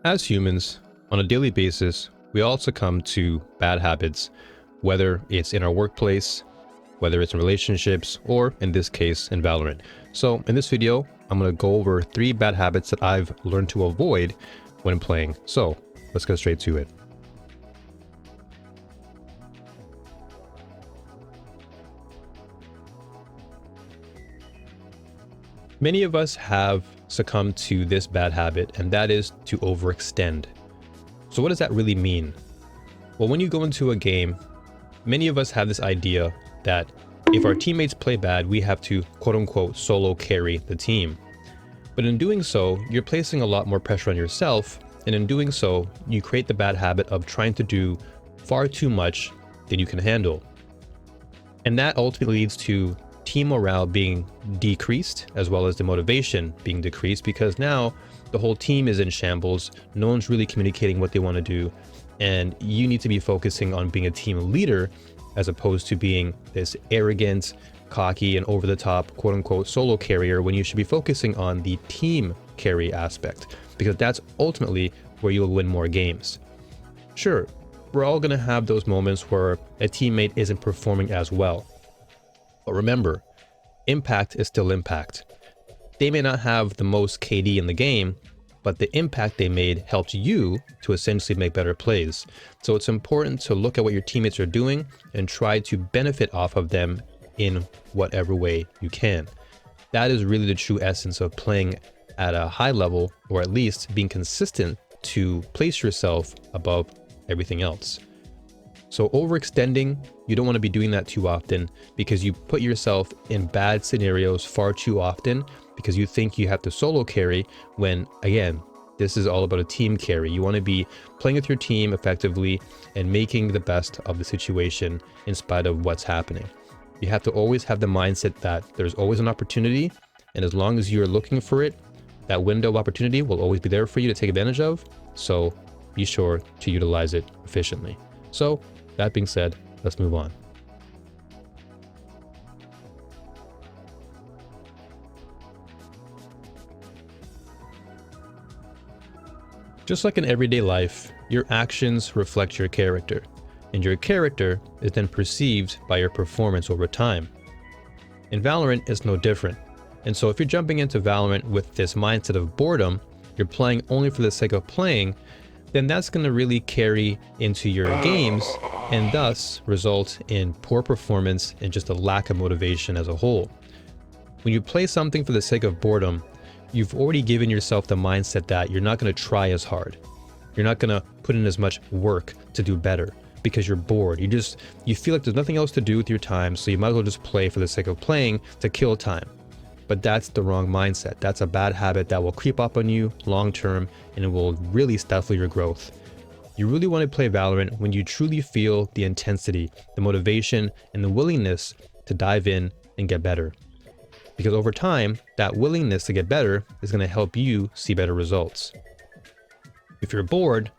As humans, on a daily basis, we all succumb to bad habits, whether it's in our workplace, whether it's in relationships, or in this case, in Valorant. So in this video, I'm going to go over 3 bad habits that I've learned to avoid when playing. So let's go straight to it. Many of us have succumbed to this bad habit, and that is to overextend. So what does that really mean? Well, when you go into a game, many of us have this idea that if our teammates play bad, we have to quote-unquote solo carry the team. But in doing so, you're placing a lot more pressure on yourself, and in doing so, you create the bad habit of trying to do far too much than you can handle. And that ultimately leads to team morale being decreased, as well as the motivation being decreased, because now the whole team is in shambles. No one's really communicating what they want to do, and you need to be focusing on being a team leader as opposed to being this arrogant, cocky, and over-the-top quote-unquote solo carrier, when you should be focusing on the team carry aspect, because that's ultimately where you'll win more games. Sure, we're all going to have those moments where a teammate isn't performing as well. But remember, impact is still impact. They may not have the most KD in the game, but the impact they made helped you to essentially make better plays. So it's important to look at what your teammates are doing and try to benefit off of them in whatever way you can. That is really the true essence of playing at a high level, or at least being consistent to place yourself above everything else. So overextending, you don't want to be doing that too often, because you put yourself in bad scenarios far too often because you think you have to solo carry, when again, this is all about a team carry. You want to be playing with your team effectively and making the best of the situation in spite of what's happening. You have to always have the mindset that there's always an opportunity, and as long as you're looking for it, that window of opportunity will always be there for you to take advantage of. So be sure to utilize it efficiently. So that being said, let's move on. Just like in everyday life, your actions reflect your character, and your character is then perceived by your performance over time. In Valorant, it's no different. And so if you're jumping into Valorant with this mindset of boredom, you're playing only for the sake of playing, then that's going to really carry into your games and thus result in poor performance and just a lack of motivation as a whole. When you play something for the sake of boredom, you've already given yourself the mindset that you're not going to try as hard. You're not going to put in as much work to do better because you're bored. You feel like there's nothing else to do with your time, so you might as well just play for the sake of playing to kill time. But that's the wrong mindset. That's a bad habit that will creep up on you long term, and it will really stifle your growth. You really want to play Valorant when you truly feel the intensity, the motivation, and the willingness to dive in and get better. Because over time, that willingness to get better is going to help you see better results. If you're bored,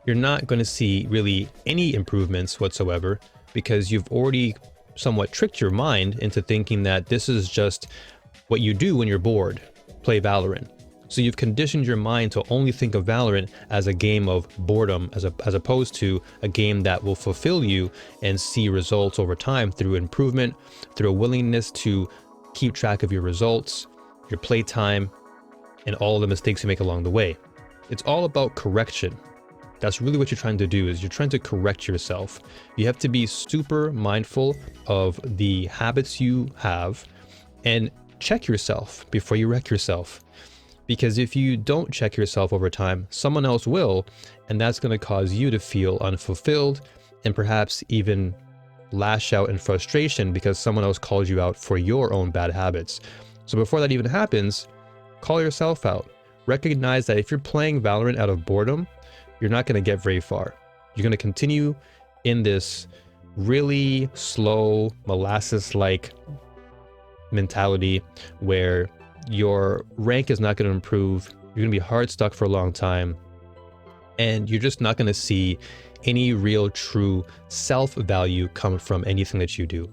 you're not going to see really any improvements whatsoever, because you've already somewhat tricked your mind into thinking that this is just what you do when you're bored, play Valorant. So you've conditioned your mind to only think of Valorant as a game of boredom, as opposed to a game that will fulfill you and see results over time through improvement, through a willingness to keep track of your results, your play time, and all the mistakes you make along the way. It's all about correction. That's really what you're trying to do, is you're trying to correct yourself. You have to be super mindful of the habits you have and check yourself before you wreck yourself. Because if you don't check yourself over time, someone else will, and that's going to cause you to feel unfulfilled and perhaps even lash out in frustration because someone else called you out for your own bad habits. So before that even happens, call yourself out. Recognize that if you're playing Valorant out of boredom, you're not going to get very far. You're going to continue in this really slow, molasses-like mentality where your rank is not going to improve. You're going to be hard stuck for a long time, and you're just not going to see any real true self-value come from anything that you do.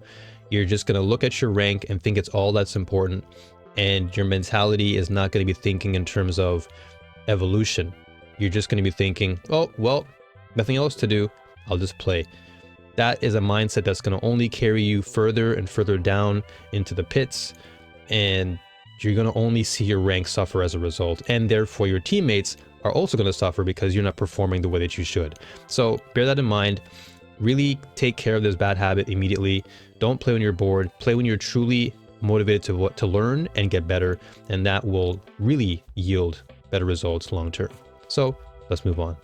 You're just going to look at your rank and think it's all that's important, and your mentality is not going to be thinking in terms of evolution. you're just going to be thinking, oh, well, nothing else to do, I'll just play. That is a mindset that's going to only carry you further and further down into the pits, and you're going to only see your rank suffer as a result, and therefore your teammates are also going to suffer because you're not performing the way that you should. So bear that in mind. Really take care of this bad habit immediately. Don't play when you're bored. Play when you're truly motivated to learn and get better, and that will really yield better results long term. So let's move on.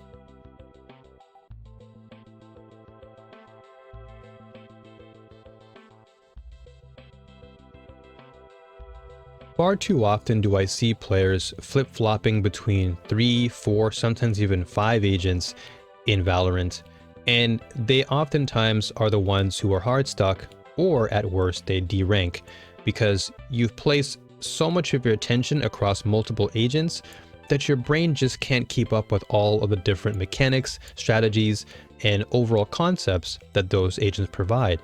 Far too often do I see players flip-flopping between 3, 4, sometimes even 5 agents in Valorant, and they oftentimes are the ones who are hard stuck, or at worst they derank, because you've placed so much of your attention across multiple agents that your brain just can't keep up with all of the different mechanics, strategies, and overall concepts that those agents provide.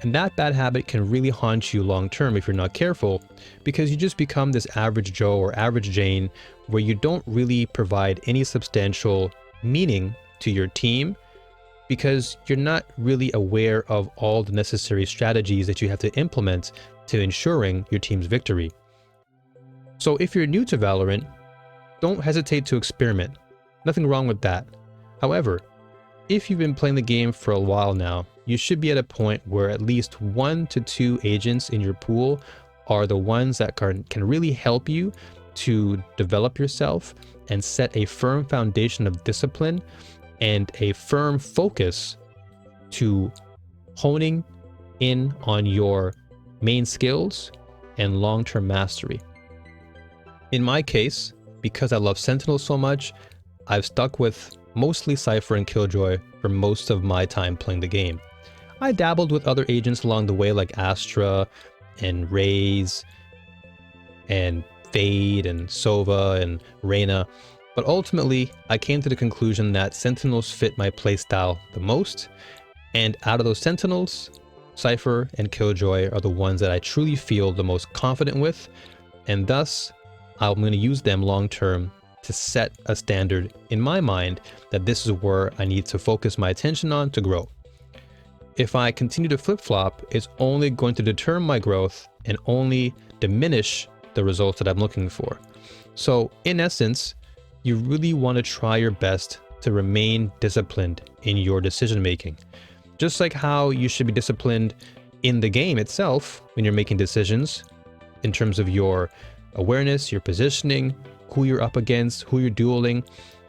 And that bad habit can really haunt you long term if you're not careful, because you just become this average Joe or average Jane where you don't really provide any substantial meaning to your team, because you're not really aware of all the necessary strategies that you have to implement to ensuring your team's victory. So if you're new to Valorant, don't hesitate to experiment. Nothing wrong with that. However, if you've been playing the game for a while now, you should be at a point where at least 1 to 2 agents in your pool are the ones that can really help you to develop yourself and set a firm foundation of discipline and a firm focus to honing in on your main skills and long-term mastery. In my case, because I love Sentinel so much, I've stuck with mostly Cypher and Killjoy for most of my time playing the game. I dabbled with other agents along the way like Astra and Raze and Fade and Sova and Reyna, but ultimately I came to the conclusion that Sentinels fit my playstyle the most, and out of those Sentinels, Cypher and Killjoy are the ones that I truly feel the most confident with, and thus I'm going to use them long term to set a standard in my mind that this is where I need to focus my attention on to grow. If I continue to flip-flop, it's only going to deter my growth and only diminish the results that I'm looking for. So in essence, you really want to try your best to remain disciplined in your decision making. Just like how you should be disciplined in the game itself when you're making decisions in terms of your awareness, your positioning, who you're up against, who you're dueling.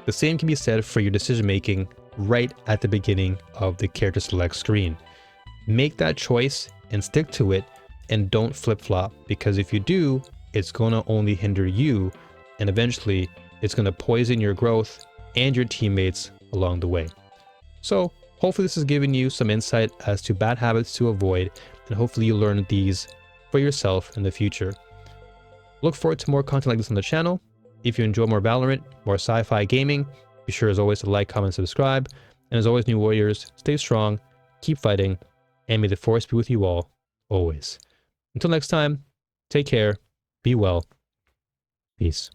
The same can be said for your decision making right at the beginning of the character select screen. Make that choice and stick to it, and don't flip-flop, because if you do, it's going to only hinder you, and eventually it's going to poison your growth and your teammates along the way. So hopefully this has given you some insight as to bad habits to avoid, and hopefully you learn these for yourself in the future. Look forward to more content like this on the channel. If you enjoy more Valorant, more sci-fi gaming, be sure as always to like, comment, subscribe. And as always, new warriors, stay strong, keep fighting, and may the force be with you all, always. Until next time, take care, be well, peace.